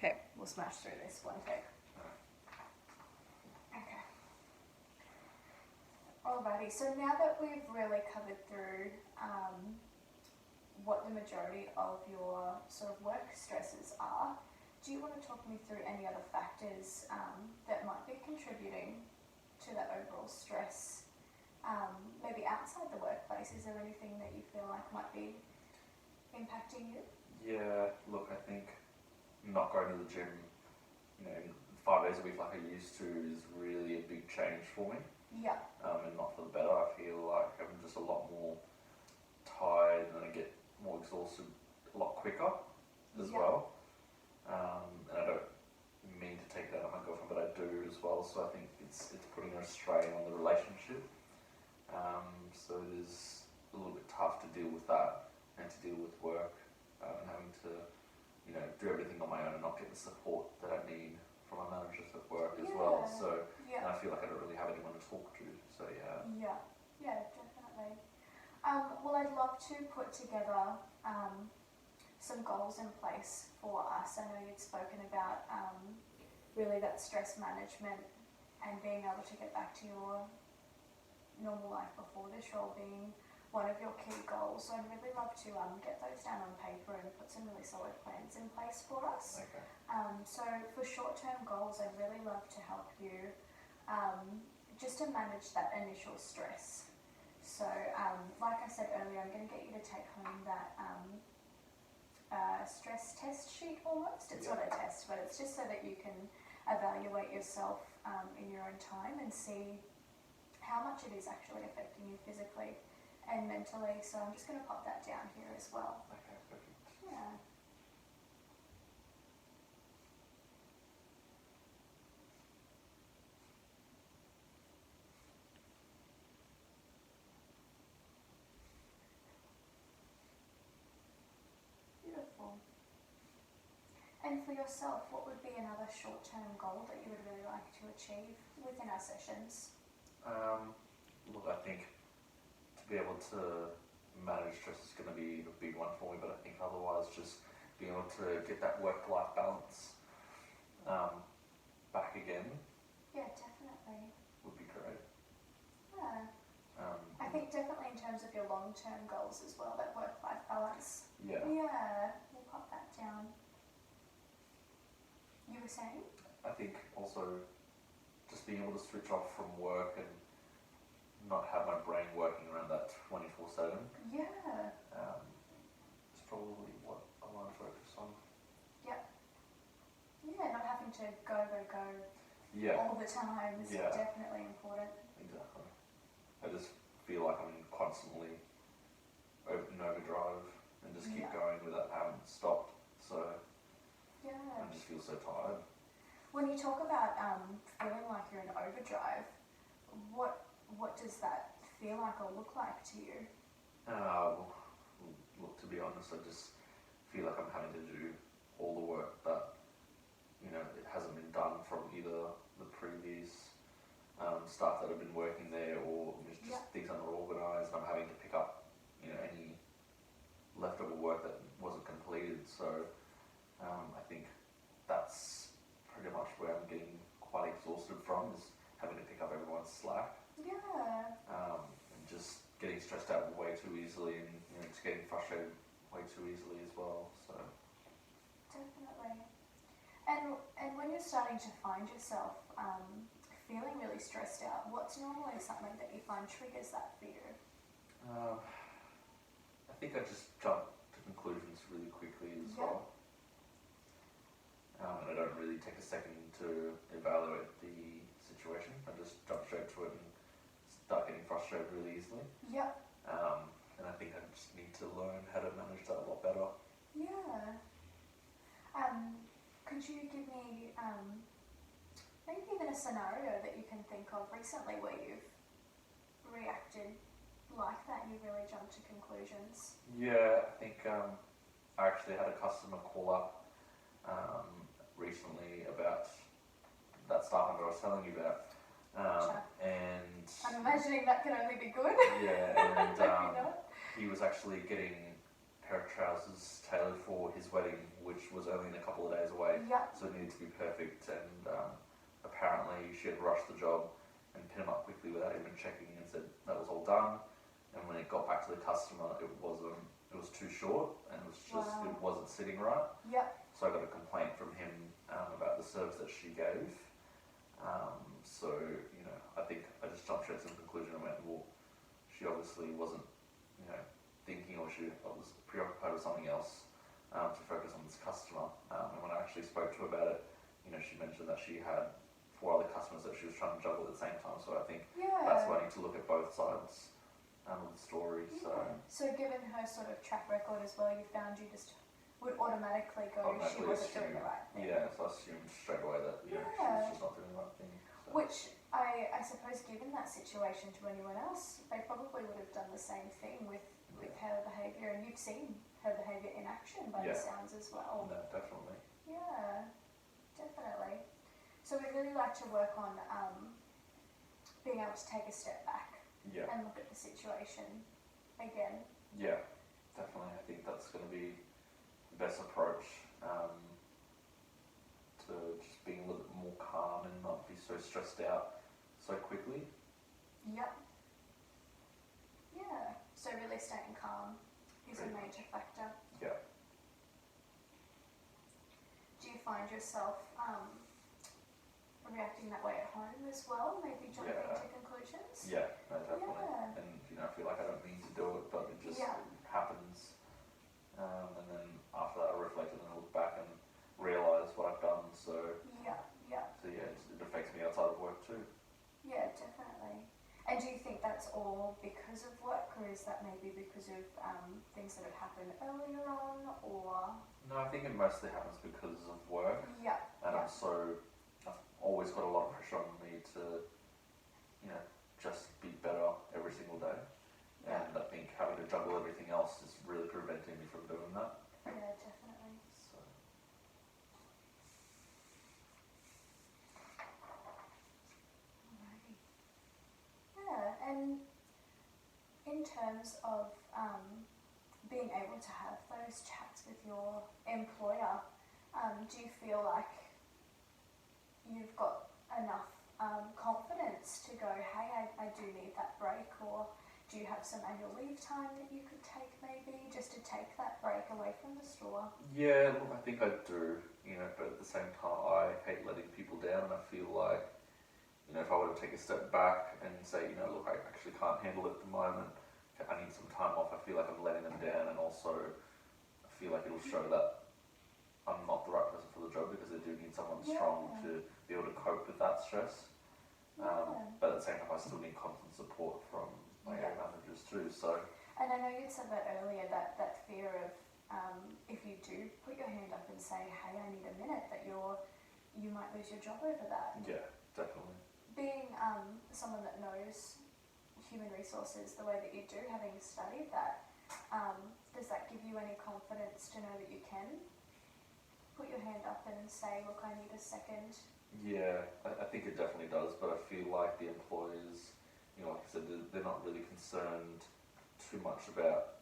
Okay, we'll smash through this one take. Okay. Alrighty, so now that we've really covered through what the majority of your sort of work stresses are, do you want to talk me through any other factors that might be contributing to that overall stress? Maybe outside the workplace, is there anything that you feel like might be impacting you? Yeah, look, I think not going to the gym, 5 days a week like I used to is really a big change for me. Yeah. And not for the better. I feel like I'm just a lot more tired and I get more exhausted a lot quicker as well. And I don't mean to take that on my girlfriend, but I do as well. So I think it's putting a strain on the relationship. So it is a little bit tough to deal with that and to deal with work and having to, do everything on my own and not get the support that I need from my managers at work as well. So and I feel like I don't really have anyone to talk to. So Yeah, definitely. Well, I'd love to put together some goals in place for us. I know you'd spoken about really that stress management and being able to get back to your normal life before this role being one of your key goals. So I'd really love to get those down on paper and put some really solid plans in place for us. Okay. So for short-term goals, I'd really love to help you just to manage that initial stress. So like I said earlier, I'm going to get you to take home that stress test sheet almost. It's not a test, but it's just so that you can evaluate yourself in your own time and see how much it is actually affecting you physically and mentally. So I'm just going to pop that down here as well. Okay, perfect. Yeah. Beautiful. And for yourself, what would be another short-term goal that you would really like to achieve within our sessions? Look, I think to be able to manage stress is going to be a big one for me, but I think otherwise just being able to get that work-life balance back again. Yeah, definitely. Would be great. Yeah. I think definitely in terms of your long-term goals as well, that work-life balance. Yeah. Yeah, we'll pop that down. You were saying? I think also just being able to switch off from work and not have my brain working around that 24/7. Yeah. It's probably what I want to focus on. Yep. Yeah, not having to go all the time is definitely important. Exactly. I just feel like I'm constantly in overdrive and just keep going without having stopped. So I just feel so tired. When you talk about feeling like you're in overdrive, what does that feel like or look like to you? Look, to be honest, I just feel like I'm having to do all the work that it hasn't been done from either the previous staff that have been working there, or just things unorganised. I'm having to pick up any leftover work that wasn't completed. So I think that's pretty much where I'm getting quite exhausted from, is having to pick up everyone's slack. Yeah. And just getting stressed out way too easily, and just getting frustrated way too easily as well. So definitely. And when you're starting to find yourself feeling really stressed out, what's normally something that you find triggers that for you? I think I just jump to conclusions really quickly as well. And I don't really take a second to evaluate the situation. I just jump straight to it and start getting frustrated really easily. Yep. And I think I just need to learn how to manage that a lot better. Yeah. Could you give me maybe even a scenario that you can think of recently where you've reacted like that, you really jumped to conclusions? Yeah, I think I actually had a customer call up recently about that staff member I was telling you about. And I'm imagining that can only be good. Yeah, and he was actually getting a pair of trousers tailored for his wedding, which was only in a couple of days away. Yeah. So it needed to be perfect, and apparently she had rushed the job and pinned him up quickly without even checking, and said that was all done. And when it got back to the customer, it was too short, and it wasn't sitting right. Yep. So I got a complaint from him about the service that she gave. So, I think I just jumped straight to the conclusion and went, well, she obviously wasn't, thinking, or she was preoccupied with something else to focus on this customer. And when I actually spoke to her about it, she mentioned that she had 4 other customers that she was trying to juggle at the same time. So I think that's why I need to look at both sides of the story. So given her sort of track record as well, you found you just would automatically go, she wasn't doing the right thing. Yeah, so I assumed straight away that she was just not doing the right thing. So. Which I suppose, given that situation to anyone else, they probably would have done the same thing with her behaviour, and you've seen her behaviour in action by the sounds as well. No, definitely. Yeah, definitely. So we'd really like to work on being able to take a step back and look at the situation again. Yeah, definitely. I think that's going to be the best approach, to just being a little bit more calm and not be so stressed out so quickly. Yep. Yeah. So really staying calm is a major factor. Yeah. Do you find yourself reacting that way at home as well? Maybe jumping to conclusions? Yeah, no, definitely. Yeah. And I feel like I don't mean to do it, but it just happens. And then after that, I reflected and I look back and realise what I've done. So it affects me outside of work too. Yeah, definitely. And do you think that's all because of work, or is that maybe because of things that have happened earlier on, or? No, I think it mostly happens because of work. Yeah. And I've always got a lot of pressure on me to, just be better every single day. Yeah. And I think having to juggle everything else is really preventing me from doing that. Yeah, definitely. So. Alrighty. Yeah, and in terms of being able to have those chats with your employer, do you feel like you've got enough confidence to go, hey, I do need that break, or do you have some annual leave time that you could take maybe just to take that break away from the store? Yeah, look, I think I do, but at the same time, I hate letting people down, and I feel like, if I were to take a step back and say, look, I actually can't handle it at the moment, I need some time off, I feel like I'm letting them down, and also I feel like it'll show that I'm not the right person for the job, because they do need someone strong to be able to cope with that stress. But at the same time, I still need constant support from my area managers too. So. And I know you said that earlier, that fear of if you do put your hand up and say, hey, I need a minute, that you might lose your job over that. Yeah, definitely. Being someone that knows human resources the way that you do, having studied that, does that give you any confidence to know that you can put your hand up and say, look, I need a second? Yeah, I think it definitely does, but I feel like the employers, like I said, they're not really concerned too much about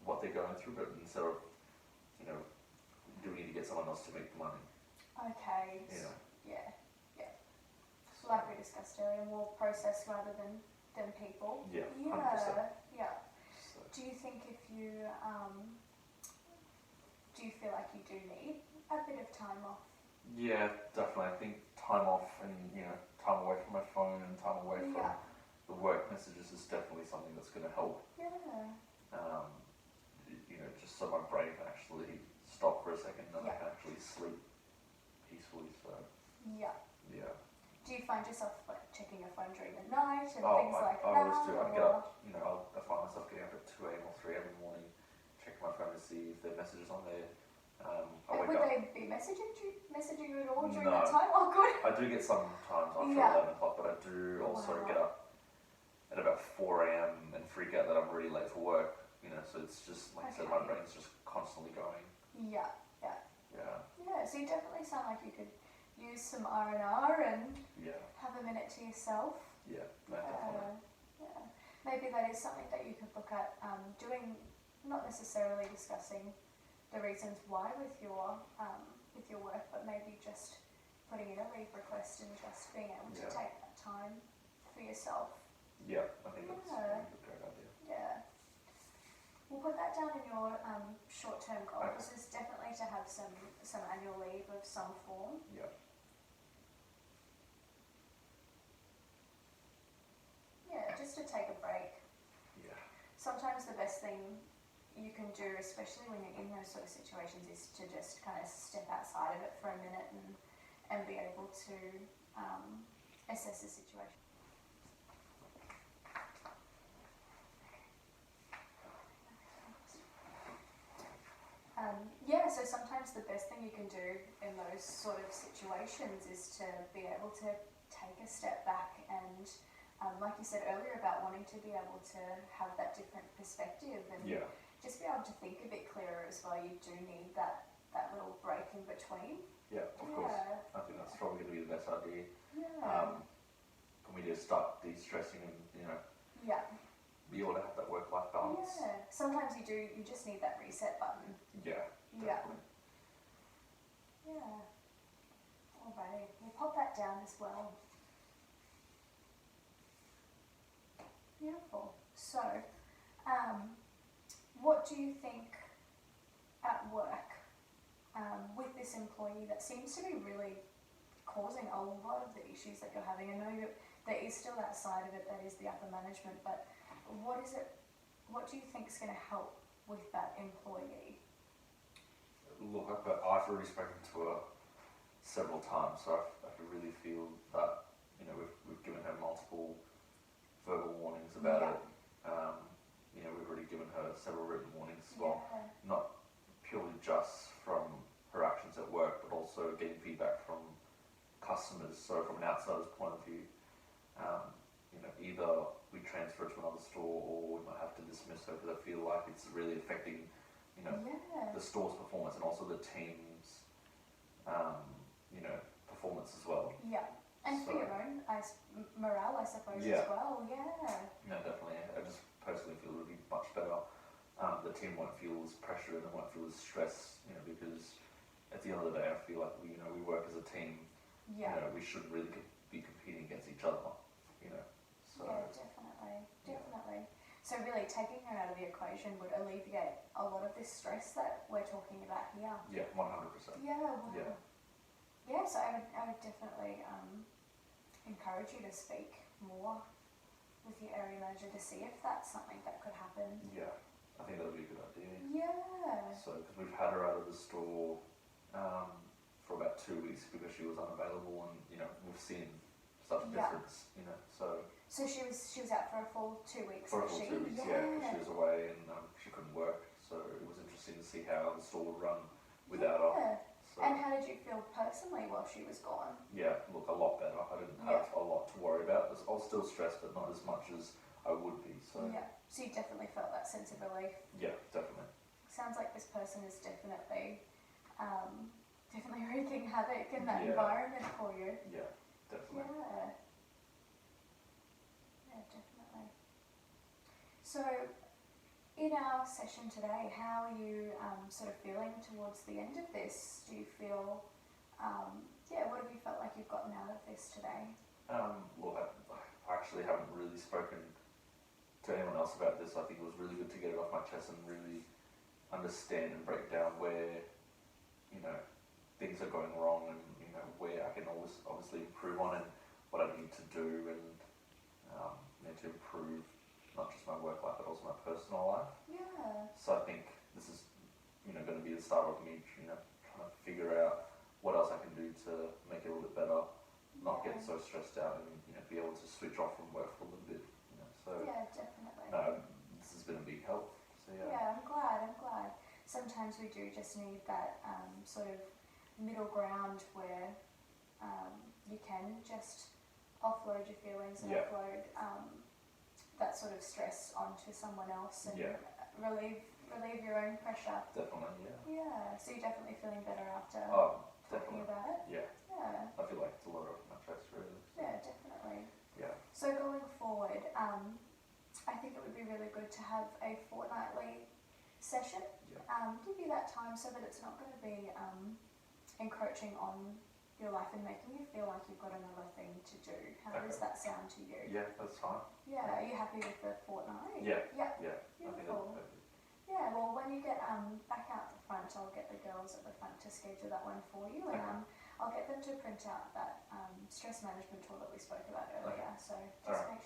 what they're going through, but instead of, do we need to get someone else to make the money? Okay. Yeah. Like we discussed earlier, more process rather than people. Yeah, 100%. Yeah. So. Do you think if you, do you feel like you do need a bit of time off? Yeah, definitely. I think time off and, time away from my phone and time away from the work messages is definitely something that's going to help. Yeah. Just so my brain can actually stop for a second and I can actually sleep peacefully. So. Yeah. Yeah. Do you find yourself checking your phone during the night and things like I that? always do. I get up, I find myself getting up at 2 a.m. or 3 a.m. in the morning, checking my phone to see if there are messages on there. Would they be messaging you at all during that time? Oh, good. I do get some times after 11 o'clock, but I do also get up at about 4 a.m. and freak out that I'm really late for work. So it's just, like I said, my brain's just constantly going. Yeah. So you definitely sound like you could use some R&R and have a minute to yourself. Yeah, no, definitely. Maybe that is something that you could look at doing, not necessarily discussing the reasons why with your with your work, but maybe just putting in a leave request and just being able to Yeah. take that time for yourself. Yeah, I think that's Yeah. a great idea. Yeah. We'll put that down in your short-term goals. Okay. Is definitely to have some annual leave of some form. Yeah. Yeah, just to take a break. Yeah. Sometimes the best thing you can do, especially when you're in those sort of situations, is to just kind of step outside of it for a minute and be able to assess the situation. Yeah, so sometimes the best thing you can do in those sort of situations is to be able to take a step back and, like you said earlier, about wanting to be able to have that different perspective and Yeah. just be able to think a bit clearer as well. You do need that little break in between. Yeah, of course. I think that's probably going to be the best idea. Yeah. Can we just start de-stressing and, Yeah. be able to have that work-life balance? Yeah. Sometimes you just need that reset button. Yeah, Yeah. definitely. Yeah. Alrighty. We'll pop that down as well. Beautiful. So, what do you think at work with this employee that seems to be really causing a lot of the issues that you're having? I know there is still that side of it that is the upper management, but what do you think is going to help with that employee? Look, I've already spoken to her several times, so I really feel that we've given her multiple verbal warnings about it. We've already given her several written warnings as well, not purely just from her actions at work, but also getting feedback from customers. So from an outsider's point of view, either we transfer to another store or we might have to dismiss her because I feel like it's really affecting the store's performance and also the team's, performance as well. Yeah, and for your own morale, I suppose, as well. Yeah. No, definitely. I just personally feel it would be much better. The team won't feel as pressure and they won't feel as stress, because at the end of the day, I feel like we work as a team. Yeah. We shouldn't really be competing against each other. So. Yeah, definitely. So really, taking her out of the equation would alleviate a lot of this stress that we're talking about here. Yeah, 100%. Yeah. Wow. Yeah. Yeah. So I would definitely encourage you to speak more with your area manager to see if that's something that could happen. Yeah, I think that would be a good idea. Yeah. So, because we've had her out of the store for about 2 weeks because she was unavailable, and we've seen such a difference. So she was out for a full 2 weeks. For a full 2 weeks, she was away and she couldn't work. So it was interesting to see how the store would run without her. So, and how did you feel personally while she was gone? Yeah, look, a lot better. I didn't have a lot to worry about. I was still stressed, but not as much as I would be. So so you definitely felt that sense of relief. Yeah, definitely. Sounds like this person is definitely wreaking havoc in that environment for you. Yeah, definitely. Yeah, definitely. So, in our session today, how are you sort of feeling towards the end of this? Do you feel, what have you felt like you've gotten out of this today? Well, I actually haven't really spoken to anyone else about this. I think it was really good to get it off my chest and really understand and break down where, things are going wrong and, where I can always obviously improve on and what I need to do and need to improve not just my work life but also my personal life. Yeah. So I think this is, going to be the start of me, trying to figure out what else I can do to make it a little bit better, not get so stressed out and, be able to switch off from work for a little bit, So Yeah, definitely. this has been a big help. So Yeah, I'm glad. Sometimes we do just need that sort of middle ground where you can just offload your feelings and offload that sort of stress onto someone else and relieve your own pressure. Definitely, Yeah, so you're definitely feeling better after talking about it? Yeah. Yeah. I feel like it's a lot off my chest, really. Yeah, definitely. Yeah. So going forward, I think it would be really good to have a fortnightly session. Yeah. Give you that time so that it's not going to be encroaching on your life and making you feel like you've got another thing to do. How does that sound to you? Yeah, that's fine. Yeah, are you happy with the fortnight? Yeah. Yeah. Yeah. I think Beautiful. that's perfect. Yeah, well, when you get back out the front, I'll get the girls at the front to schedule that one for you, and I'll get them to print out that stress management tool that we spoke about earlier. So just Alright. make